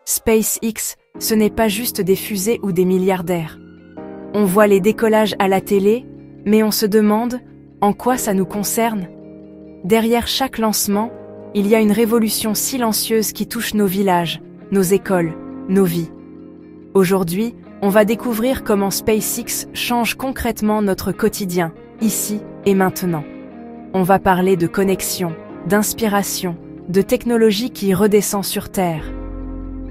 SpaceX, ce n'est pas juste des fusées ou des milliardaires. On voit les décollages à la télé, mais on se demande en quoi ça nous concerne. Derrière chaque lancement, il y a une révolution silencieuse qui touche nos villages, nos écoles, nos vies. Aujourd'hui, on va découvrir comment SpaceX change concrètement notre quotidien, ici et maintenant. On va parler de connexion, d'inspiration, de technologie qui redescend sur Terre.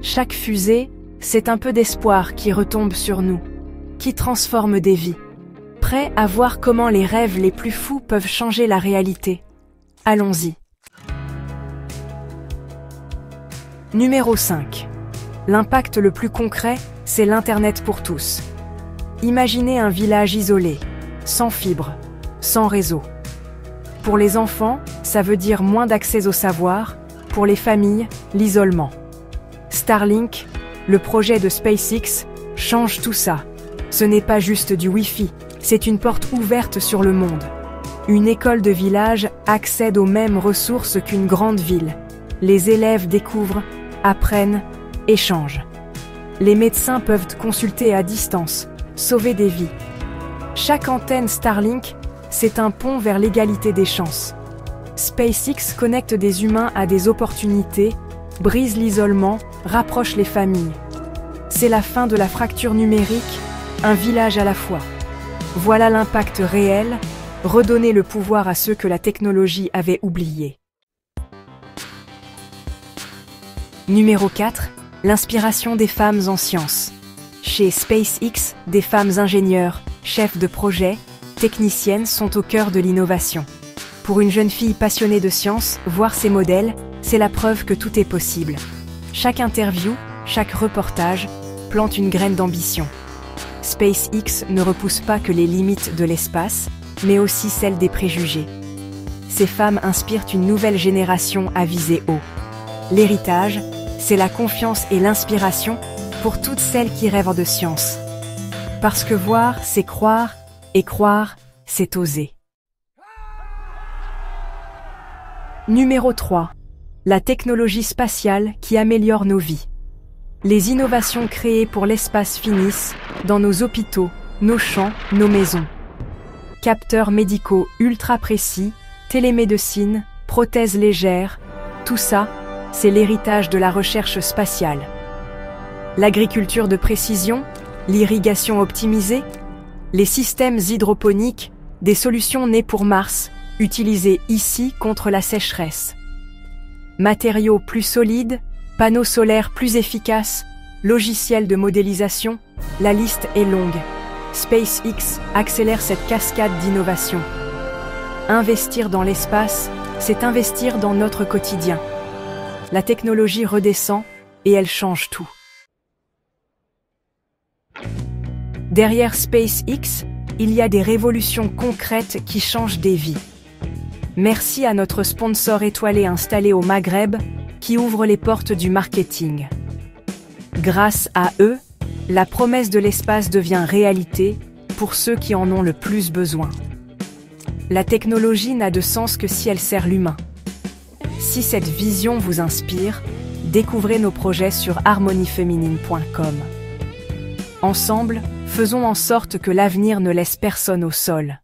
Chaque fusée, c'est un peu d'espoir qui retombe sur nous, qui transforme des vies. Prêt à voir comment les rêves les plus fous peuvent changer la réalité. Allons-y. Numéro 5. L'impact le plus concret, c'est l'Internet pour tous. Imaginez un village isolé, sans fibre, sans réseau. Pour les enfants, ça veut dire moins d'accès au savoir, pour les familles, l'isolement. Starlink, le projet de SpaceX, change tout ça. Ce n'est pas juste du Wi-Fi, c'est une porte ouverte sur le monde. Une école de village accède aux mêmes ressources qu'une grande ville. Les élèves découvrent, apprennent, échangent. Les médecins peuvent consulter à distance, sauver des vies. Chaque antenne Starlink, c'est un pont vers l'égalité des chances. SpaceX connecte des humains à des opportunités, brise l'isolement, rapproche les familles. C'est la fin de la fracture numérique, un village à la fois. Voilà l'impact réel, redonner le pouvoir à ceux que la technologie avait oubliés. Numéro 4. L'inspiration des femmes en sciences. Chez SpaceX, des femmes ingénieurs, chefs de projet, techniciennes sont au cœur de l'innovation. Pour une jeune fille passionnée de science, voir ces modèles, c'est la preuve que tout est possible. Chaque interview, chaque reportage, plante une graine d'ambition. SpaceX ne repousse pas que les limites de l'espace, mais aussi celles des préjugés. Ces femmes inspirent une nouvelle génération à viser haut. L'héritage, c'est la confiance et l'inspiration pour toutes celles qui rêvent de science. Parce que voir, c'est croire, et croire, c'est oser. Numéro 3. La technologie spatiale qui améliore nos vies. Les innovations créées pour l'espace finissent dans nos hôpitaux, nos champs, nos maisons. Capteurs médicaux ultra précis, télémédecine, prothèses légères, tout ça, c'est l'héritage de la recherche spatiale. L'agriculture de précision, l'irrigation optimisée, les systèmes hydroponiques, des solutions nées pour Mars, utilisées ici contre la sécheresse. Matériaux plus solides, panneaux solaires plus efficaces, logiciels de modélisation, la liste est longue. SpaceX accélère cette cascade d'innovation. Investir dans l'espace, c'est investir dans notre quotidien. La technologie redescend et elle change tout. Derrière SpaceX, il y a des révolutions concrètes qui changent des vies. Merci à notre sponsor étoilé installé au Maghreb qui ouvre les portes du marketing. Grâce à eux, la promesse de l'espace devient réalité pour ceux qui en ont le plus besoin. La technologie n'a de sens que si elle sert l'humain. Si cette vision vous inspire, découvrez nos projets sur harmonieféminine.com. Ensemble, faisons en sorte que l'avenir ne laisse personne au sol.